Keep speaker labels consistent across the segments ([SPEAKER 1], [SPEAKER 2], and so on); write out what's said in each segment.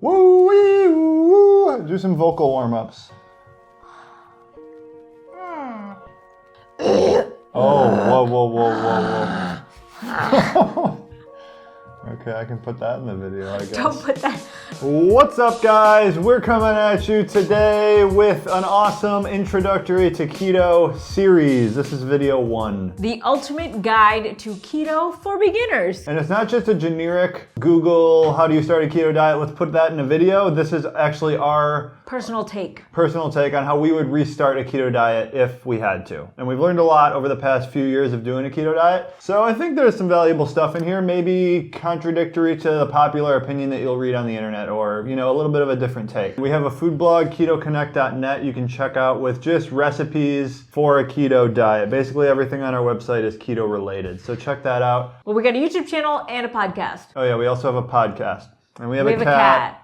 [SPEAKER 1] Woo wee woo woo. Do some vocal warm-ups. Oh, whoa. Okay, I can put that in the video, I guess.
[SPEAKER 2] Don't put that.
[SPEAKER 1] What's up, guys? We're coming at you today with an awesome introductory to keto series. This is video 1.
[SPEAKER 2] The ultimate guide to keto for beginners.
[SPEAKER 1] And it's not just a generic Google, how do you start a keto diet? Let's put that in a video. This is actually our
[SPEAKER 2] Personal take
[SPEAKER 1] on how we would restart a keto diet if we had to. And we've learned a lot over the past few years of doing a keto diet. So I think there's some valuable stuff in here, maybe contradictory to the popular opinion that you'll read on the internet, or, you know, a little bit of a different take. We have a food blog, ketoconnect.net, you can check out with just recipes for a keto diet. Basically everything on our website is keto related. So check that out.
[SPEAKER 2] Well, we got a YouTube channel and a podcast.
[SPEAKER 1] Oh yeah, we also have a podcast. And we have
[SPEAKER 2] a
[SPEAKER 1] cat.
[SPEAKER 2] cat.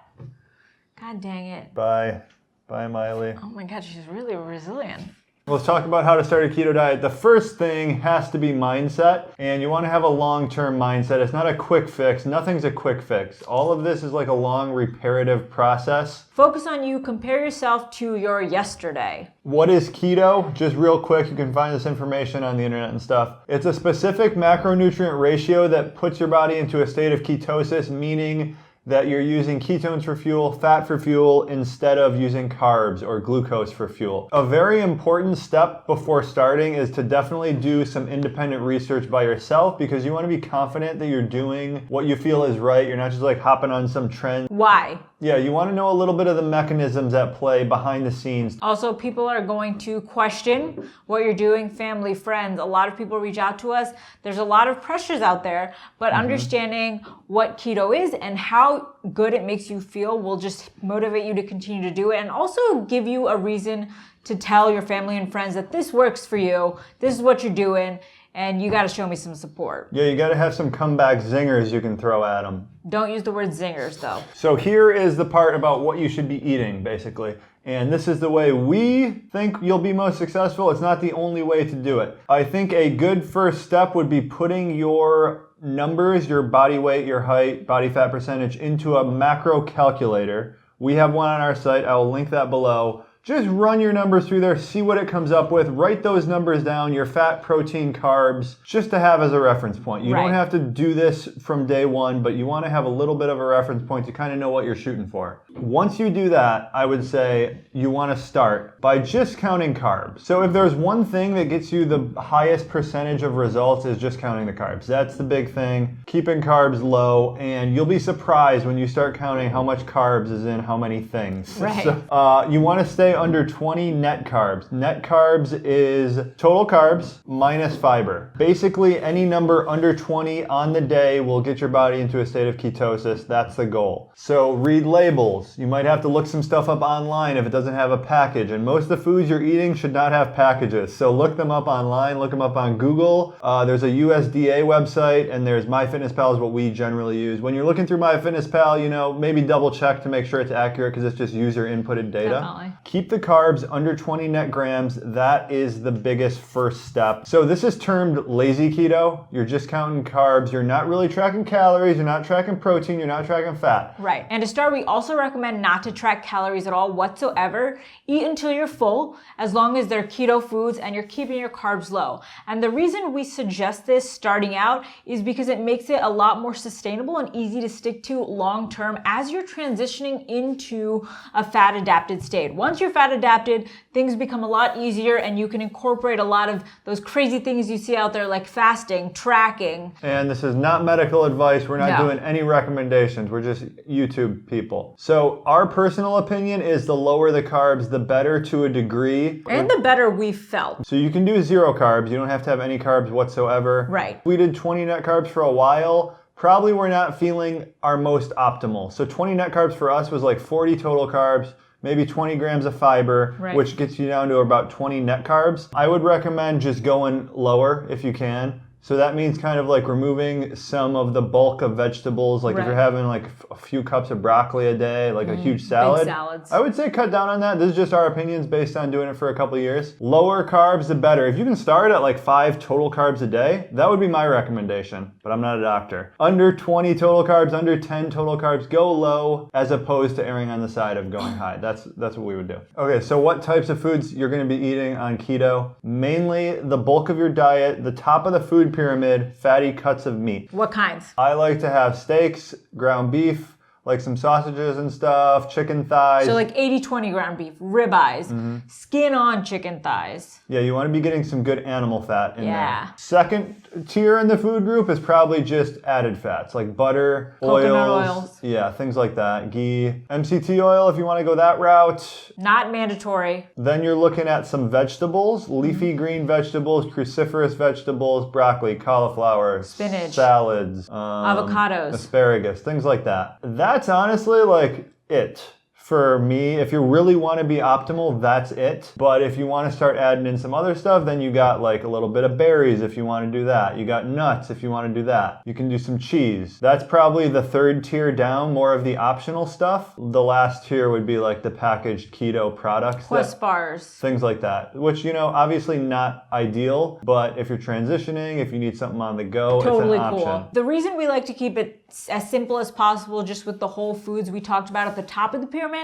[SPEAKER 2] God dang it.
[SPEAKER 1] Bye, Miley.
[SPEAKER 2] Oh my God, she's really resilient.
[SPEAKER 1] Let's talk about how to start a keto diet. The first thing has to be mindset, and you want to have a long-term mindset. It's not a quick fix. Nothing's a quick fix. All of this is like a long reparative process.
[SPEAKER 2] Focus on you. Compare yourself to your yesterday.
[SPEAKER 1] What is keto? Just real quick, you can find this information on the internet and stuff. It's a specific macronutrient ratio that puts your body into a state of ketosis, meaning that you're using ketones for fuel, fat for fuel, instead of using carbs or glucose for fuel. A very important step before starting is to definitely do some independent research by yourself, because you want to be confident that you're doing what you feel is right. You're not just like hopping on some trend.
[SPEAKER 2] Why?
[SPEAKER 1] Yeah, you want to know a little bit of the mechanisms at play behind the scenes.
[SPEAKER 2] Also, people are going to question what you're doing, family, friends. A lot of people reach out to us. There's a lot of pressures out there, but understanding what keto is and how good it makes you feel will just motivate you to continue to do it, and also give you a reason to tell your family and friends that this works for you, this is what you're doing, and you got to show me some support.
[SPEAKER 1] Yeah, you got to have some comeback zingers you can throw at them.
[SPEAKER 2] Don't use the word zingers, though.
[SPEAKER 1] So here is the part about what you should be eating, basically. And this is the way we think you'll be most successful. It's not the only way to do it. I think a good first step would be putting your numbers, your body weight, your height, body fat percentage, into a macro calculator. We have one on our site. I will link that below. Just run your numbers through there, see what it comes up with, write those numbers down, your fat, protein, carbs, just to have as a reference point. You don't have to do this from day one, but you want to have a little bit of a reference point to kind of know what you're shooting for. Once you do that, I would say you want to start by just counting carbs. So if there's one thing that gets you the highest percentage of results, is just counting the carbs. That's the big thing. Keeping carbs low, and you'll be surprised when you start counting how much carbs is in how many things.
[SPEAKER 2] Right.
[SPEAKER 1] So, you want to stay under 20 net carbs. Net carbs is total carbs minus fiber. Basically, any number under 20 on the day will get your body into a state of ketosis. That's the goal. So read labels. You might have to look some stuff up online if it doesn't have a package. And most of the foods you're eating should not have packages. So look them up online, look them up on Google. There's a USDA website, and there's MyFitnessPal is what we generally use. When you're looking through MyFitnessPal, you know, maybe double check to make sure it's accurate, because it's just user inputted data.
[SPEAKER 2] Definitely.
[SPEAKER 1] Keep the carbs under 20 net grams. That is the biggest first step. So this is termed lazy keto. You're just counting carbs. You're not really tracking calories. You're not tracking protein. You're not tracking fat.
[SPEAKER 2] Right. And to start, we also recommend not to track calories at all whatsoever. Eat until you're full, as long as they're keto foods and you're keeping your carbs low. And the reason we suggest this starting out is because it makes it a lot more sustainable and easy to stick to long term as you're transitioning into a fat adapted state. Once you're fat adapted, things become a lot easier, and you can incorporate a lot of those crazy things you see out there like fasting, tracking.
[SPEAKER 1] And this is not medical advice. We're not doing any recommendations. We're just YouTube people. So our personal opinion is the lower the carbs, the better to a degree.
[SPEAKER 2] And the better we felt.
[SPEAKER 1] So you can do 0 carbs. You don't have to have any carbs whatsoever.
[SPEAKER 2] Right.
[SPEAKER 1] We did 20 net carbs for a while. Probably we're not feeling our most optimal. So 20 net carbs for us was like 40 total carbs, maybe 20 grams of fiber, which gets you down to about 20 net carbs. I would recommend just going lower if you can. So that means kind of like removing some of the bulk of vegetables. Like if you're having like a few cups of broccoli a day, like a huge salad.
[SPEAKER 2] Big salads.
[SPEAKER 1] I would say cut down on that. This is just our opinions based on doing it for a couple of years. Lower carbs, the better. If you can start at like 5 total carbs a day, that would be my recommendation. But I'm not a doctor. Under 20 total carbs, under 10 total carbs, go low as opposed to erring on the side of going high. That's what we would do. Okay, so what types of foods you're going to be eating on keto? Mainly the bulk of your diet, the top of the food pyramid, fatty cuts of meat.
[SPEAKER 2] What kinds?
[SPEAKER 1] I like to have steaks, ground beef, like some sausages and stuff, chicken thighs.
[SPEAKER 2] So like 80-20 ground beef, ribeyes, skin on chicken thighs.
[SPEAKER 1] Yeah, you want to be getting some good animal fat in
[SPEAKER 2] Yeah.
[SPEAKER 1] there. Second tier in the food group is probably just added fats, like butter,
[SPEAKER 2] Coconut
[SPEAKER 1] oils.
[SPEAKER 2] oils.
[SPEAKER 1] Yeah, things like that. Ghee. MCT oil if you want to go that route.
[SPEAKER 2] Not mandatory.
[SPEAKER 1] Then you're looking at some vegetables, leafy green vegetables, cruciferous vegetables, broccoli, cauliflower,
[SPEAKER 2] Spinach.
[SPEAKER 1] salads,
[SPEAKER 2] Avocados.
[SPEAKER 1] asparagus, things like that. That's honestly like it. For me, if you really want to be optimal, that's it. But if you want to start adding in some other stuff, then you got like a little bit of berries if you want to do that. You got nuts if you want to do that. You can do some cheese. That's probably the third tier down, more of the optional stuff. The last tier would be like the packaged keto products.
[SPEAKER 2] Quest bars.
[SPEAKER 1] Things like that, which, you know, obviously not ideal, but if you're transitioning, if you need something on the go,
[SPEAKER 2] Totally
[SPEAKER 1] it's an option.
[SPEAKER 2] cool. The reason we like to keep it as simple as possible, just with the whole foods we talked about at the top of the pyramid,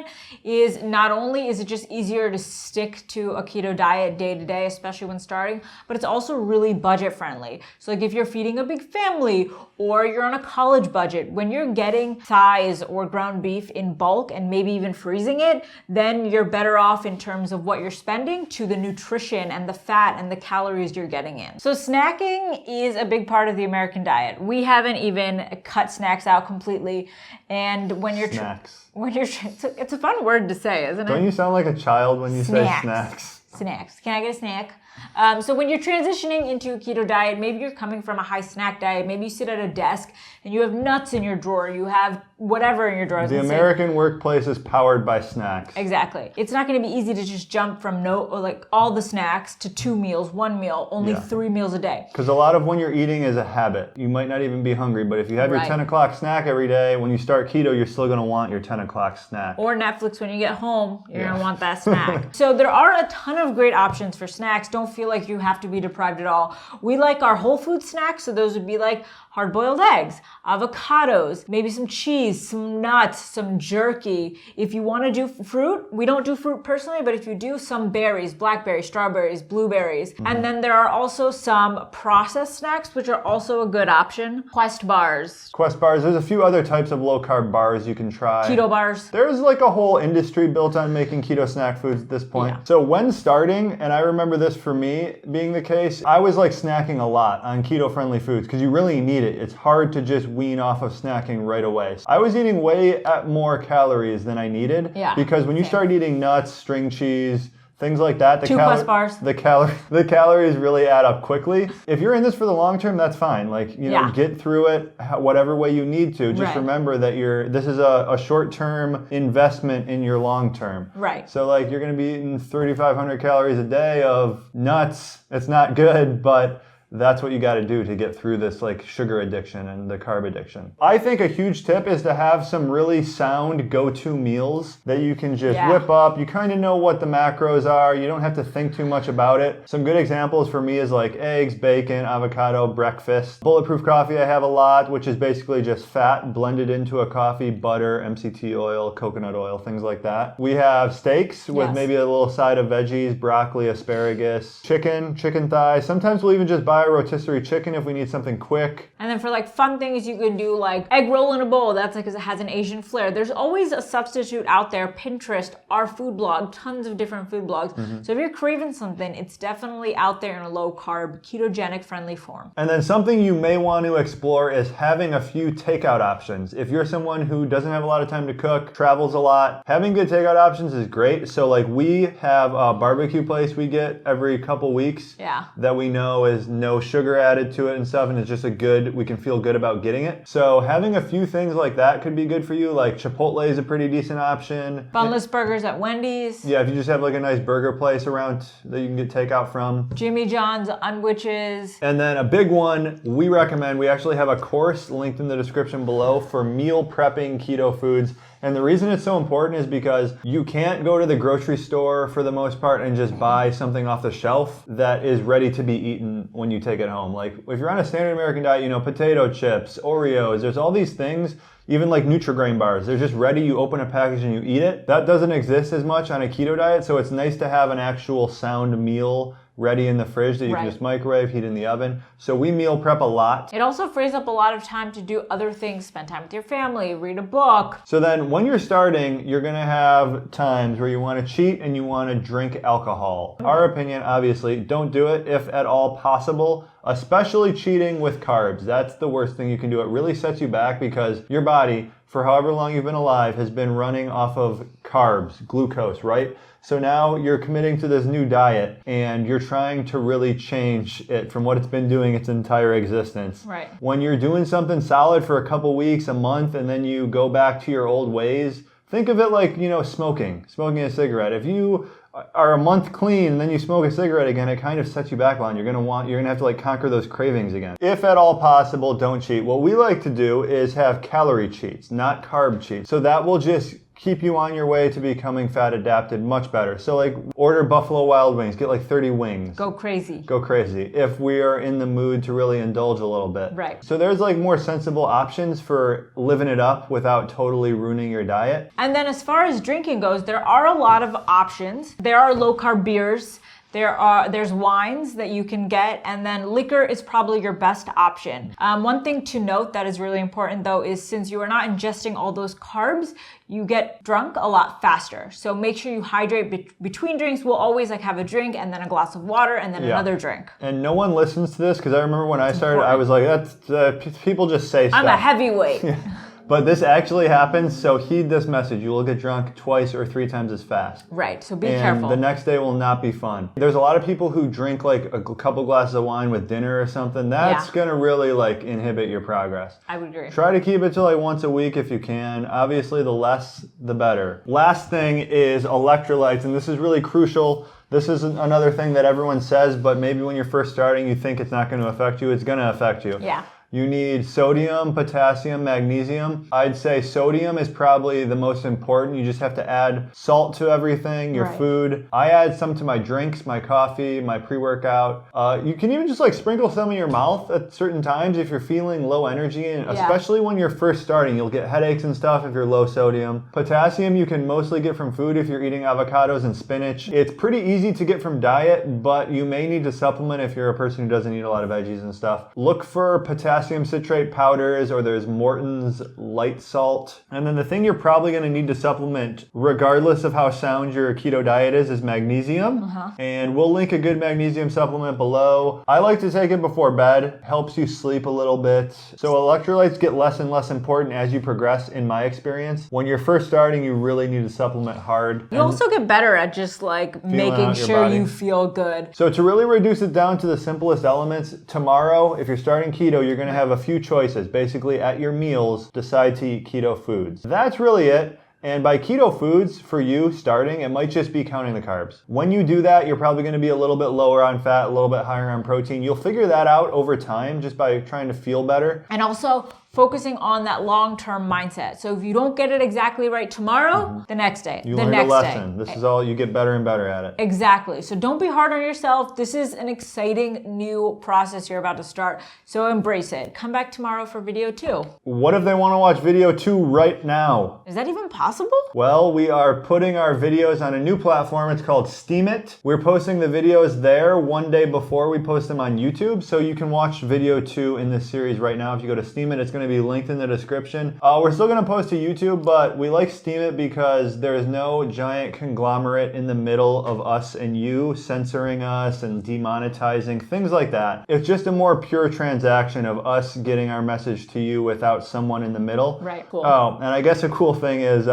[SPEAKER 2] is not only is it just easier to stick to a keto diet day to day, especially when starting, but it's also really budget friendly. So like if you're feeding a big family or you're on a college budget, when you're getting thighs or ground beef in bulk and maybe even freezing it, then you're better off in terms of what you're spending to the nutrition and the fat and the calories you're getting in. So snacking is a big part of the American diet. We haven't even cut snacks out completely. And when you're it's a fun word to say, isn't it?
[SPEAKER 1] Don't you sound like a child when you say snacks?
[SPEAKER 2] Snacks. Can I get a snack? So when you're transitioning into a keto diet, maybe you're coming from a high snack diet, maybe you sit at a desk and you have nuts in your drawer, you have whatever in your drawer.
[SPEAKER 1] The American workplace is powered by snacks.
[SPEAKER 2] Exactly. It's not going to be easy to just jump from all the snacks to 2 meals, 1 meal, only 3 meals a day.
[SPEAKER 1] Because a lot of when you're eating is a habit. You might not even be hungry, but if you have your 10 o'clock snack every day, when you start keto, you're still going to want your 10 o'clock snack.
[SPEAKER 2] Or Netflix when you get home, you're going to want that snack. So there are a ton of great options for snacks. Don't feel like you have to be deprived at all. We like our whole food snacks, so those would be like hard-boiled eggs, avocados, maybe some cheese, some nuts, some jerky. If you want to do fruit, we don't do fruit personally, but if you do, some berries, blackberries, strawberries, blueberries. And then there are also some processed snacks, which are also a good option. Quest bars.
[SPEAKER 1] Quest bars. There's a few other types of low-carb bars you can try.
[SPEAKER 2] Keto bars.
[SPEAKER 1] There's like a whole industry built on making keto snack foods at this point.
[SPEAKER 2] Yeah.
[SPEAKER 1] So when starting, and I remember this for me being the case, I was like snacking a lot on keto-friendly foods because you really need it. It's hard to just wean off of snacking right away. I was eating way more calories than I needed because when you start eating nuts, string cheese, things like that, the calories really add up quickly. If you're in this for the long term, that's fine. Like, you know, get through it whatever way you need to. Just remember that this is a short-term investment in your long term.
[SPEAKER 2] Right.
[SPEAKER 1] So like you're going to be eating 3,500 calories a day of nuts. It's not good, but that's what you got to do to get through this like sugar addiction and the carb addiction. I think a huge tip is to have some really sound go-to meals that you can just whip up. You kind of know what the macros are. You don't have to think too much about it. Some good examples for me is like eggs, bacon, avocado, breakfast. Bulletproof coffee I have a lot, which is basically just fat blended into a coffee, butter, MCT oil, coconut oil, things like that. We have steaks with maybe a little side of veggies, broccoli, asparagus, chicken thighs. Sometimes we'll even just buy a rotisserie chicken if we need something quick.
[SPEAKER 2] And then for like fun things, you could do like egg roll in a bowl. That's like because it has an Asian flair. There's always a substitute out there. Pinterest, our food blog, tons of different food blogs. So if you're craving something, it's definitely out there in a low carb, ketogenic friendly form.
[SPEAKER 1] And then something you may want to explore is having a few takeout options. If you're someone who doesn't have a lot of time to cook, travels a lot, having good takeout options is great. So like we have a barbecue place we get every couple weeks that we know is no no sugar added to it and stuff, and it's just we can feel good about getting it. So having a few things like that could be good for you. Like Chipotle is a pretty decent option.
[SPEAKER 2] Bunless burgers at Wendy's.
[SPEAKER 1] Yeah, if you just have like a nice burger place around that you can get takeout from.
[SPEAKER 2] Jimmy John's unwitches.
[SPEAKER 1] And then a big one we recommend, we actually have a course linked in the description below for meal prepping keto foods. And the reason it's so important is because you can't go to the grocery store for the most part and just buy something off the shelf that is ready to be eaten when you take it home. Like if you're on a standard American diet, you know, potato chips, Oreos, there's all these things, even like Nutri-Grain bars, they're just ready. You open a package and you eat it. That doesn't exist as much on a keto diet, so it's nice to have an actual sound meal ready in the fridge that you can just microwave, heat in the oven. So we meal prep a lot.
[SPEAKER 2] It also frees up a lot of time to do other things, spend time with your family, read a book.
[SPEAKER 1] So then when you're starting, you're gonna have times where you wanna cheat and you wanna drink alcohol. Our opinion, obviously, don't do it if at all possible, especially cheating with carbs. That's the worst thing you can do. It really sets you back because your body, for however long you've been alive, has been running off of carbs, glucose, right? So now you're committing to this new diet and you're trying to really change it from what it's been doing its entire existence.
[SPEAKER 2] Right.
[SPEAKER 1] When you're doing something solid for a couple weeks, a month, and then you go back to your old ways, think of it like, you know, smoking a cigarette. If you are a month clean and then you smoke a cigarette again, it kind of sets you back on. You're gonna have to like conquer those cravings again. If at all possible, don't cheat. What we like to do is have calorie cheats, not carb cheats. So that will just keep you on your way to becoming fat adapted much better. So like order Buffalo Wild Wings, get like 30 wings.
[SPEAKER 2] Go crazy.
[SPEAKER 1] Go crazy. If we are in the mood to really indulge a little bit.
[SPEAKER 2] Right.
[SPEAKER 1] So there's like more sensible options for living it up without totally ruining your diet.
[SPEAKER 2] And then as far as drinking goes, there are a lot of options. There are low carb beers. There's wines that you can get, and then liquor is probably your best option. One thing to note that is really important though is since you are not ingesting all those carbs, you get drunk a lot faster. So make sure you hydrate between drinks. We'll always like have a drink and then a glass of water and then another drink.
[SPEAKER 1] And no one listens to this because I remember when I started, I was like, that's people just say stuff.
[SPEAKER 2] I'm a heavyweight.
[SPEAKER 1] But this actually happens, so heed this message. You will get drunk twice or 3 times as fast.
[SPEAKER 2] Right, so be careful.
[SPEAKER 1] And the next day will not be fun. There's a lot of people who drink like a couple glasses of wine with dinner or something. That's gonna really like inhibit your progress.
[SPEAKER 2] I would agree.
[SPEAKER 1] Try to keep it to like once a week if you can. Obviously, the less, the better. Last thing is electrolytes, and this is really crucial. This is another thing that everyone says, but maybe when you're first starting, you think it's not gonna affect you. It's gonna affect you.
[SPEAKER 2] Yeah.
[SPEAKER 1] You need sodium, potassium, magnesium. I'd say sodium is probably the most important. You just have to add salt to everything, your food. I add some to my drinks, my coffee, my pre-workout. You can even just like sprinkle some in your mouth at certain times if you're feeling low energy, and especially when you're first starting. You'll get headaches and stuff if you're low sodium. Potassium you can mostly get from food if you're eating avocados and spinach. It's pretty easy to get from diet, but you may need to supplement if you're a person who doesn't eat a lot of veggies and stuff. Look for potassium citrate powders, or there's Morton's light salt. And then the thing you're probably going to need to supplement, regardless of how sound your keto diet is magnesium. And we'll link a good magnesium supplement below. I like to take it before bed. Helps you sleep a little bit. So electrolytes get less and less important as you progress, in my experience. When you're first starting, you really need to supplement hard.
[SPEAKER 2] You also get better at just like making sure you feel good.
[SPEAKER 1] So to really reduce it down to the simplest elements, tomorrow, if you're starting keto, you're going to have a few choices. Basically, at your meals, decide to eat keto foods. That's really it. And by keto foods, for you starting, it might just be counting the carbs. When you do that, you're probably going to be a little bit lower on fat, a little bit higher on protein. You'll figure that out over time just by trying to feel better.
[SPEAKER 2] And also focusing on that long-term mindset. So if you don't get it exactly right tomorrow, the next day,
[SPEAKER 1] you
[SPEAKER 2] the
[SPEAKER 1] learned
[SPEAKER 2] next
[SPEAKER 1] a lesson.
[SPEAKER 2] day.
[SPEAKER 1] This is all, you get better and better at it.
[SPEAKER 2] Exactly. So don't be hard on yourself. This is an exciting new process you're about to start. So embrace it. Come back tomorrow for video 2.
[SPEAKER 1] What if they want to watch video 2 right now?
[SPEAKER 2] Is that even possible?
[SPEAKER 1] Well, we are putting our videos on a new platform. It's called Steam It. We're posting the videos there one day before we post them on YouTube. So you can watch video 2 in this series right now. If you go to Steam It, it's going to be linked in the description. We're still going to post to YouTube, but we like Steam It because there is no giant conglomerate in the middle of us and you censoring us and demonetizing, things like that. It's just a more pure transaction of us getting our message to you without someone in the middle.
[SPEAKER 2] Right, cool.
[SPEAKER 1] Oh, and I guess a cool thing is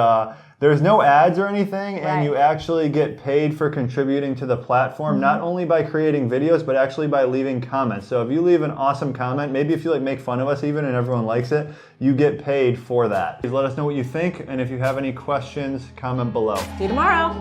[SPEAKER 1] There's no ads or anything, and
[SPEAKER 2] Right.
[SPEAKER 1] you actually get paid for contributing to the platform, not only by creating videos, but actually by leaving comments. So if you leave an awesome comment, maybe if you like make fun of us even and everyone likes it, you get paid for that. Please let us know what you think, and if you have any questions, comment below.
[SPEAKER 2] See you tomorrow.